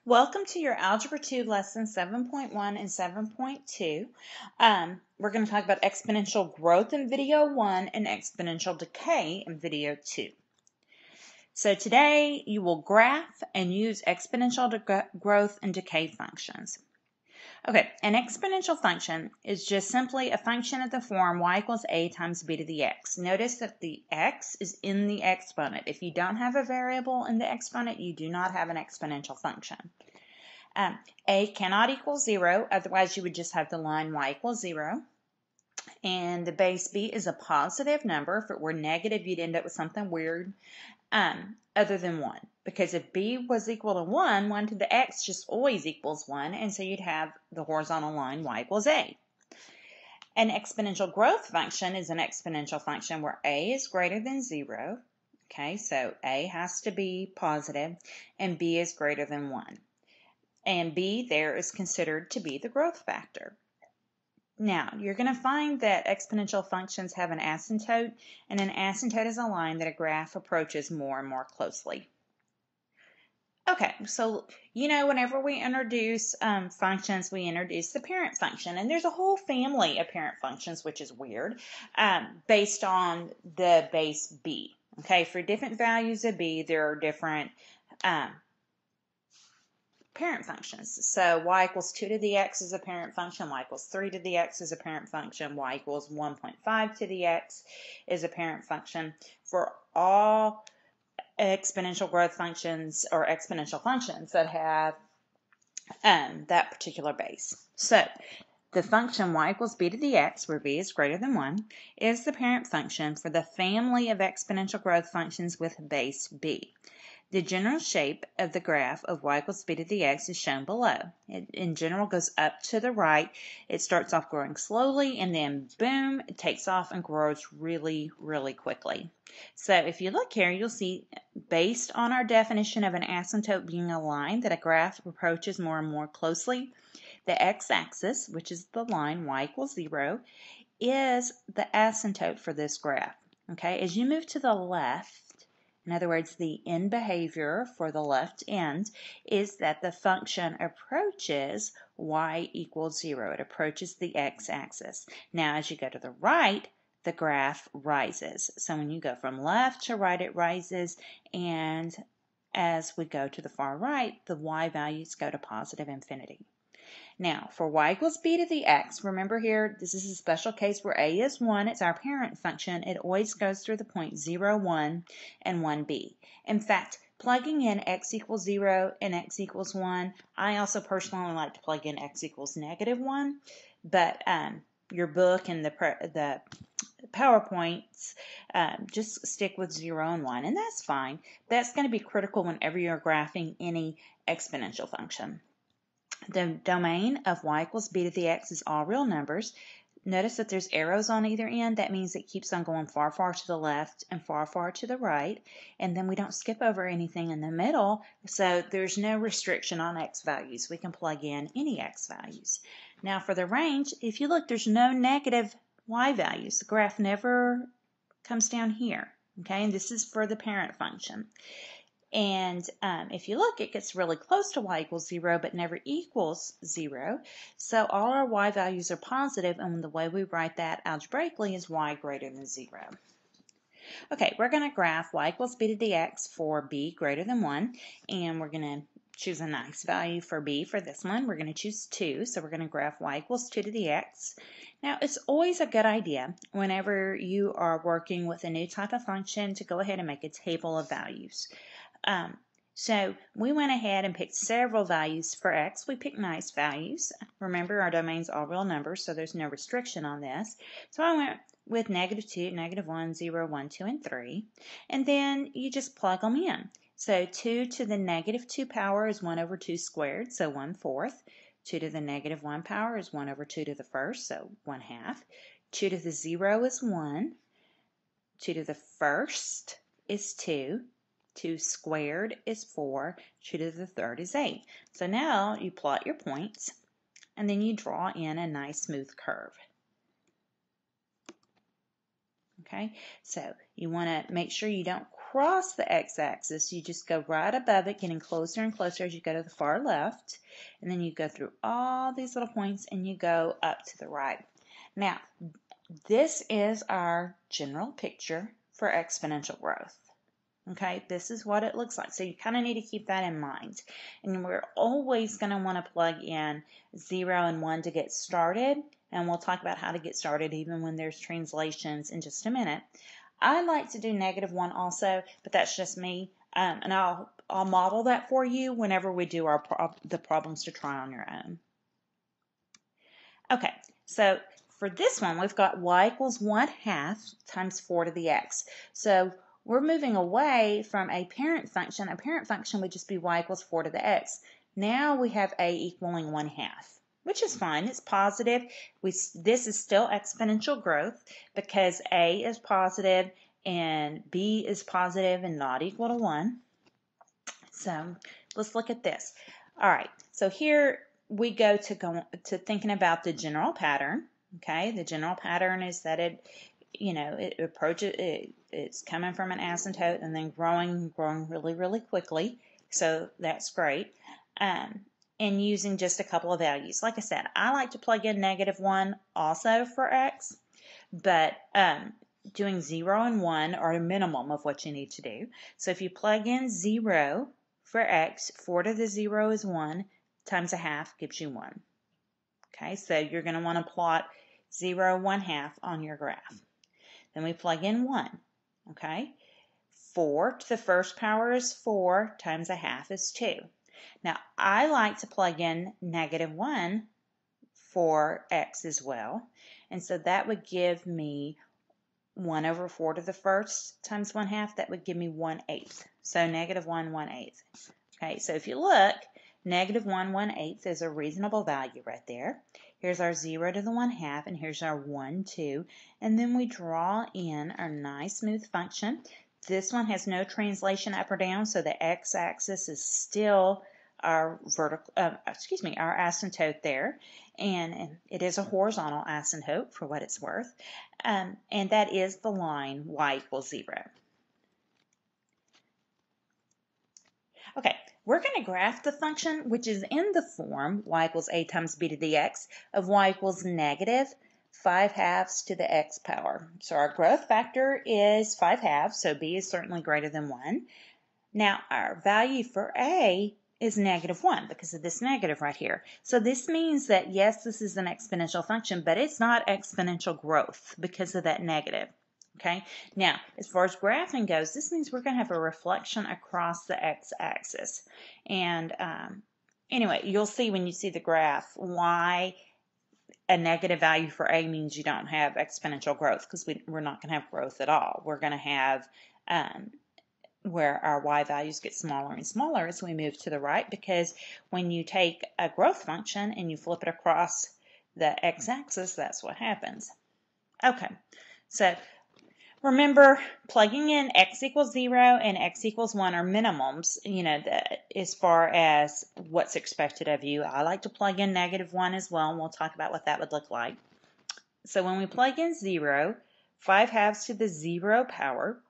Welcome to your Algebra 2 Lesson 7.1 and 7.2. We're going to talk about exponential growth in video 1 and exponential decay in video 2. So today you will graph and use exponential growth and decay functions. Okay, an exponential function is just simply a function of the form y equals a times b to the x. Notice that the x is in the exponent. If you don't have a variable in the exponent, you do not have an exponential function. A cannot equal 0, otherwise you would just have the line y equals 0. And the base b is a positive number. If it were negative, you'd end up with something weird other than 1. Because if b was equal to 1, 1 to the x just always equals 1, and so you'd have the horizontal line y equals a. An exponential growth function is an exponential function where a is greater than 0. Okay, so a has to be positive, and b is greater than 1. And b there is considered to be the growth factor. Now, you're going to find that exponential functions have an asymptote, and an asymptote is a line that a graph approaches more and more closely. Okay, so whenever we introduce functions, we introduce the parent function, and there's a whole family of parent functions, which is weird, based on the base b. Okay, for different values of b, there are different parent functions. So y equals 2 to the x is a parent function, y equals 3 to the x is a parent function, y equals 1.5 to the x is a parent function. For all exponential growth functions or exponential functions that have that particular base. So the function y equals b to the x, where b is greater than 1, is the parent function for the family of exponential growth functions with base b. The general shape of the graph of y equals b to the x is shown below. It in general goes up to the right. It starts off growing slowly, and then boom, it takes off and grows really, really quickly. So if you look here, you'll see, based on our definition of an asymptote being a line that a graph approaches more and more closely, the x-axis, which is the line y equals 0, is the asymptote for this graph. Okay, as you move to the left, in other words, the end behavior for the left end is that the function approaches y equals 0. It approaches the x-axis. Now, as you go to the right, the graph rises. So when you go from left to right, it rises, and as we go to the far right, the y values go to positive infinity. Now, for y equals b to the x, remember here, this is a special case where a is 1. It's our parent function. It always goes through the point 0, 1, and 1b. In fact, plugging in x equals 0 and x equals 1, I also personally like to plug in x equals negative 1, but your book and the PowerPoints just stick with 0 and 1, and that's fine. That's going to be critical whenever you're graphing any exponential function. The domain of y equals b to the x is all real numbers. Notice that there's arrows on either end. That means it keeps on going far, far to the left and far, far to the right. And then we don't skip over anything in the middle, so there's no restriction on x values. We can plug in any x values. Now for the range, if you look, there's no negative y values. The graph never comes down here. Okay, and this is for the parent function. And if you look, it gets really close to y equals 0, but never equals 0. So all our y values are positive, and the way we write that algebraically is y greater than 0. Okay, we're going to graph y equals b to the x for b greater than 1, and we're going to choose a nice value for b for this one. We're going to choose 2, so we're going to graph y equals 2 to the x. Now, it's always a good idea whenever you are working with a new type of function to go ahead and make a table of values. So we went ahead and picked several values for x. We picked nice values. Remember, our domain's all real numbers, so there's no restriction on this. So I went with -2, -1, 0, 1, 2, and 3. And then you just plug them in. So 2 to the -2 power is 1 over 2 squared, so 1/4. 2 to the -1 power is 1 over 2 to the first, so 1/2. 2 to the 0 is 1. 2 to the first is 2. 2 squared is 4, 2 to the third is 8. So now you plot your points, and then you draw in a nice smooth curve. Okay, so you want to make sure you don't across the x-axis, you just go right above it, getting closer and closer as you go to the far left. And then you go through all these little points and you go up to the right. Now, this is our general picture for exponential growth. Okay, this is what it looks like. So you kind of need to keep that in mind. And we're always going to want to plug in 0 and 1 to get started. And we'll talk about how to get started even when there's translations in just a minute. I like to do -1 also, but that's just me. And I'll model that for you whenever we do the problems to try on your own. Okay, so for this one, we've got y = 1/2 times 4 to the x. So we're moving away from a parent function. A parent function would just be y = 4 to the x. Now we have a equaling 1/2, which is fine. It's positive. This is still exponential growth because a is positive and b is positive and not equal to 1. So let's look at this. All right, so here we go to thinking about the general pattern. Okay, the general pattern is that it's coming from an asymptote and then growing really, really quickly. So that's great. And using just a couple of values. Like I said, I like to plug in -1 also for x, but doing 0 and 1 are a minimum of what you need to do. So if you plug in 0 for x, 4 to the 0 is 1, times 1/2 gives you 1. Okay, so you're going to want to plot 0, 1/2 on your graph. Then we plug in 1. Okay, 4 to the first power is 4, times 1/2 is 2. Now, I like to plug in -1 for x as well. And so that would give me 1/4 to the first times 1/2. That would give me 1/8. So -1, 1/8. Okay, so if you look, -1, 1/8 is a reasonable value right there. Here's our 0 to the 1/2, and here's our 1, 2. And then we draw in our nice smooth function. This one has no translation up or down, so the x-axis is still our our asymptote there, and it is a horizontal asymptote for what it's worth, and that is the line y = 0. Okay, we're going to graph the function, which is in the form y = a times b to the x of y = -5/2 to the x power. So our growth factor is 5/2, so b is certainly greater than 1. Now our value for a is -1 because of this negative right here. So this means that yes, this is an exponential function, but it's not exponential growth because of that negative. Okay, now as far as graphing goes, this means we're going to have a reflection across the x-axis. And anyway, you'll see when you see the graph why a negative value for a means you don't have exponential growth, because we're not going to have growth at all. We're going to have where our y values get smaller and smaller as we move to the right, because when you take a growth function and you flip it across the x-axis, that's what happens. Okay, so remember, plugging in x = 0 and x = 1 are minimums, as far as what's expected of you. I like to plug in -1 as well, and we'll talk about what that would look like. So when we plug in 0, 5/2 to the 0 power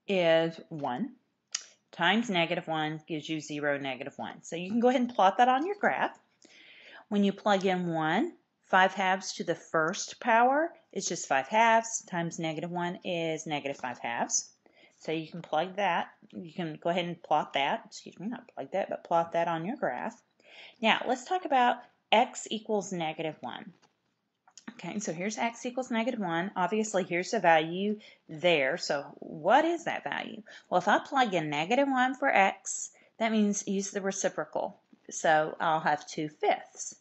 is 1, times -1 gives you 0, -1. So you can go ahead and plot that on your graph. When you plug in 1, 5/2 to the first power is just 5/2, times -1 is -5/2. So you can plug that. You can go ahead and plot that. Excuse me, not plug that, but plot that on your graph. Now let's talk about x = -1. Okay, so here's x = -1. Obviously, here's the value there. So what is that value? Well, if I plug in -1 for x, that means use the reciprocal. So I'll have 2/5.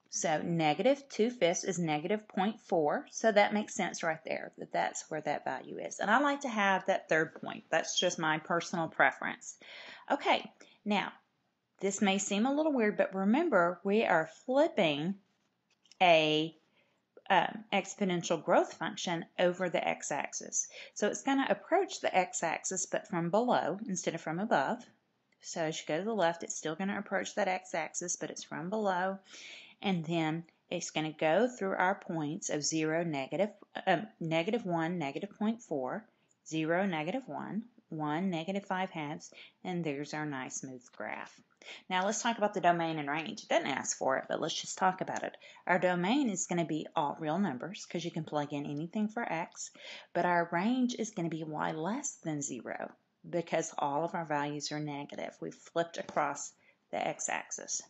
So -2/5 is -0.4. So that makes sense right there, that's where that value is. And I like to have that third point. That's just my personal preference. Okay, now this may seem a little weird, but remember, we are flipping a exponential growth function over the x-axis. So it's going to approach the x-axis, but from below instead of from above. So as you go to the left, it's still going to approach that x-axis, but it's from below. And then it's going to go through our points of 0, -1, -0.4, 0, -1, 1, -5/2, and there's our nice smooth graph. Now let's talk about the domain and range. It doesn't ask for it, but let's just talk about it. Our domain is going to be all real numbers because you can plug in anything for x, but our range is going to be y less than 0 because all of our values are negative. We've flipped across the x-axis.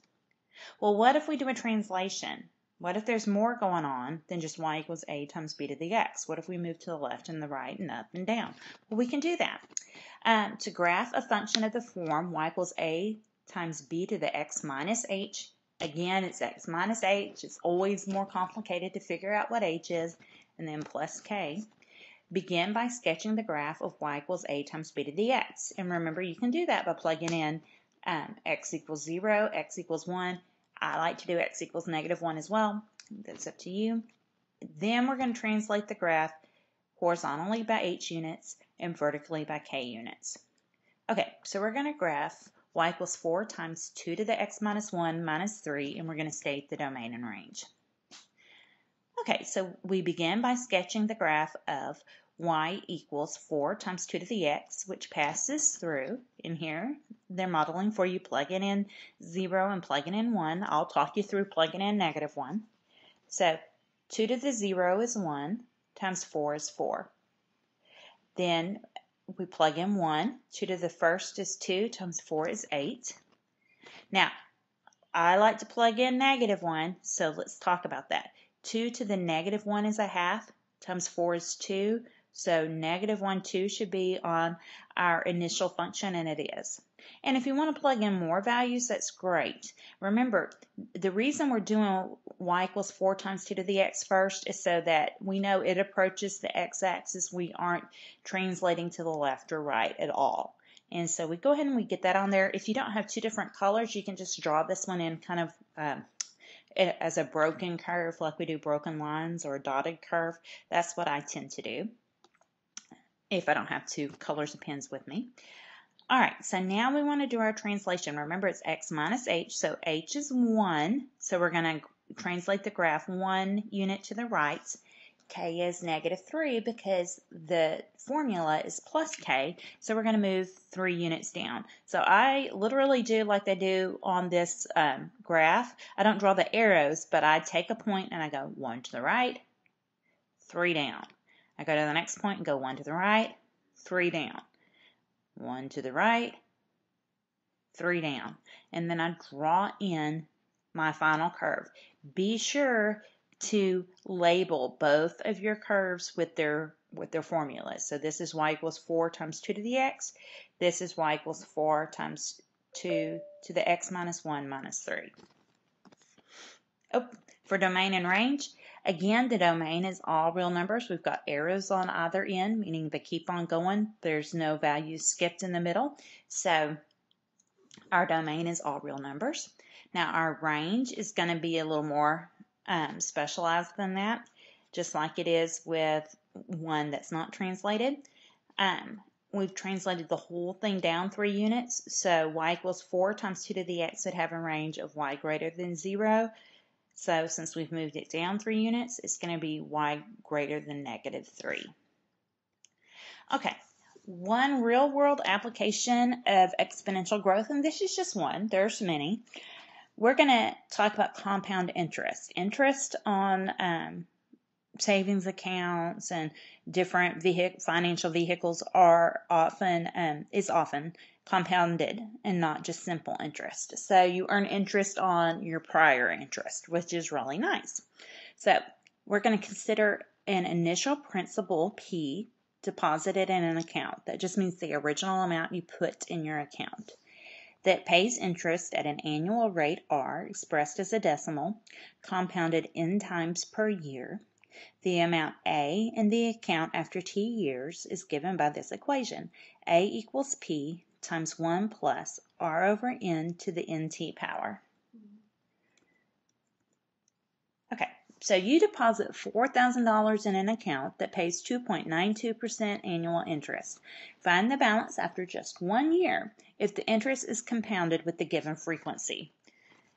Well, what if we do a translation? What if there's more going on than just y equals a times b to the x? What if we move to the left and the right and up and down? Well, we can do that. To graph a function of the form y equals a times b to the x minus h, again, it's x minus h. It's always more complicated to figure out what h is, and then plus k. Begin by sketching the graph of y equals a times b to the x. And remember, you can do that by plugging in x equals 0, x equals 1. I like to do x equals -1 as well. That's up to you. Then we're going to translate the graph horizontally by h units and vertically by k units. Okay, so we're going to graph y equals 4 times 2 to the x minus 1 minus 3, and we're going to state the domain and range. Okay, so we begin by sketching the graph of y equals 4 times 2 to the x, which passes through. In here, they're modeling for you plugging in 0 and plugging in 1. I'll talk you through plugging in -1. So 2 to the 0 is 1 times 4 is 4. Then we plug in 1. 2 to the first is 2 times 4 is 8. Now, I like to plug in -1, so let's talk about that. 2 to the -1 is 1/2 times 4 is 2. So -1, 2 should be on our initial function, and it is. And if you want to plug in more values, that's great. Remember, the reason we're doing y equals 4 times 2 to the x first is so that we know it approaches the x-axis. We aren't translating to the left or right at all. And so we go ahead and we get that on there. If you don't have two different colors, you can just draw this one in kind of as a broken curve, like we do broken lines or a dotted curve. That's what I tend to do if I don't have two colors of pens with me. All right, so now we want to do our translation. Remember, it's x minus h, so h is 1. So we're going to translate the graph 1 unit to the right. K is -3 because the formula is plus k, so we're going to move 3 units down. So I literally do like they do on this graph. I don't draw the arrows, but I take a point and I go 1 to the right, 3 down. I go to the next point and go 1 to the right, 3 down. 1 to the right, 3 down. And then I draw in my final curve. Be sure to label both of your curves with their formulas. So this is y equals 4 times 2 to the x. This is y equals 4 times 2 to the x minus 1 minus 3. Oh, for domain and range, again, the domain is all real numbers. We've got arrows on either end, meaning they keep on going. There's no values skipped in the middle. So our domain is all real numbers. Now our range is going to be a little more specialized than that, just like it is with one that's not translated. We've translated the whole thing down 3 units. So y equals 4 times 2 to the x would have a range of y greater than 0. So since we've moved it down 3 units, it's going to be y greater than -3. Okay, one real-world application of exponential growth, and this is just one. There's many. We're going to talk about compound interest. Interest on savings accounts and different financial vehicles is often compounded and not just simple interest. So you earn interest on your prior interest, which is really nice. So we're going to consider an initial principal P deposited in an account. That just means the original amount you put in your account that pays interest at an annual rate R expressed as a decimal, compounded n times per year. The amount A in the account after t years is given by this equation. A equals P times 1 plus R over N to the NT power. Okay, so you deposit $4,000 in an account that pays 2.92% annual interest. Find the balance after just 1 year if the interest is compounded with the given frequency.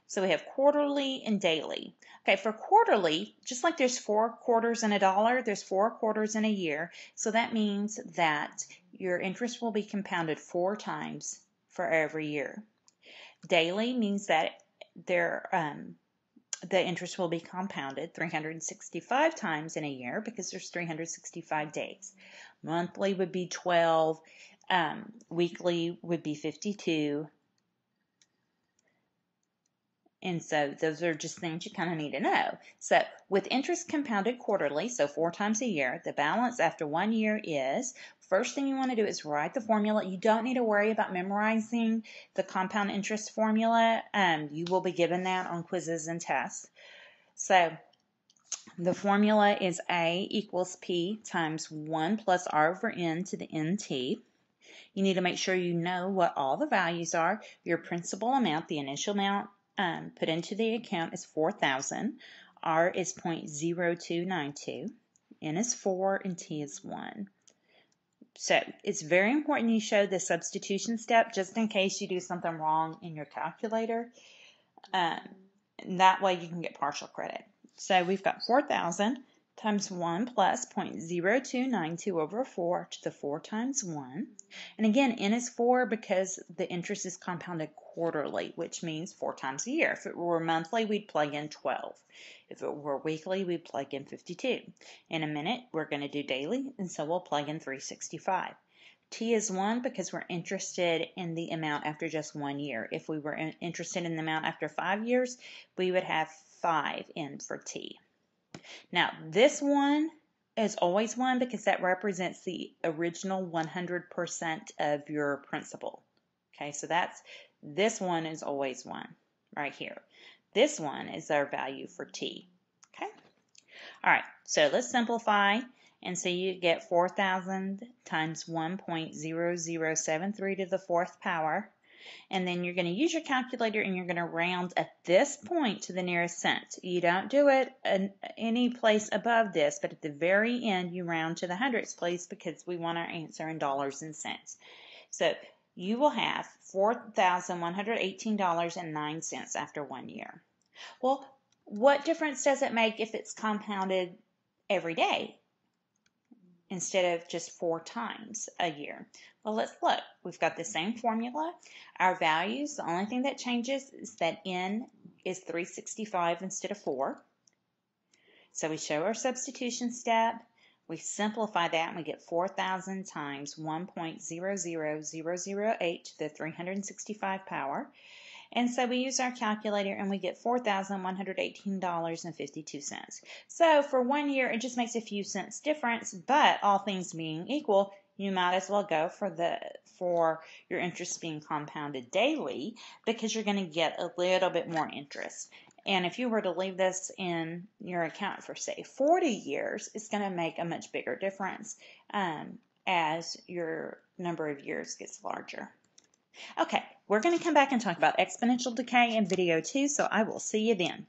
So we have quarterly and daily. Okay, for quarterly, just like there's 4 quarters in a dollar, there's 4 quarters in a year. So that means that your interest will be compounded 4 times for every year. Daily means that the interest will be compounded 365 times in a year because there's 365 days. Monthly would be 12, weekly would be 52. And so those are just things you kind of need to know. So with interest compounded quarterly, so 4 times a year, the balance after 1 year is, first thing you want to do is write the formula. You don't need to worry about memorizing the compound interest formula. You will be given that on quizzes and tests. So the formula is A equals P times 1 plus R over N to the NT. You need to make sure you know what all the values are. Your principal amount, the initial amount put into the account is 4,000. R is 0.0292. N is 4 and T is 1. So it's very important you show the substitution step just in case you do something wrong in your calculator. That way you can get partial credit. So we've got 4,000 times 1 plus 0.0292 over 4 to the 4 times 1. And again, N is 4 because the interest is compounded quarterly, which means 4 times a year. If it were monthly, we'd plug in 12. If it were weekly, we'd plug in 52. In a minute, we're going to do daily, and so we'll plug in 365. T is 1 because we're interested in the amount after just 1 year. If we were interested in the amount after 5 years, we would have 5 in for T. Now, this one is always 1 because that represents the original 100% of your principal. Okay, so this one is always 1 right here. This one is our value for T. Okay, all right, so let's simplify. And so you get 4,000 times 1.0073 to the 4th power. And then you're going to use your calculator and you're going to round at this point to the nearest cent. You don't do it any place above this, but at the very end you round to the hundredths place because we want our answer in dollars and cents. So you will have $4,118.09 after 1 year. Well, what difference does it make if it's compounded every day instead of just 4 times a year? Well, let's look. We've got the same formula. Our values, the only thing that changes is that N is 365 instead of 4. So we show our substitution step. We simplify that and we get 4,000 times 1.00008 to the 365 power. And so we use our calculator and we get $4,118.52. So for 1 year, it just makes a few cents difference, but all things being equal, you might as well go for your interest being compounded daily because you're going to get a little bit more interest. And if you were to leave this in your account for, say, 40 years, it's going to make a much bigger difference as your number of years gets larger. Okay, we're going to come back and talk about exponential decay in video 2, so I will see you then.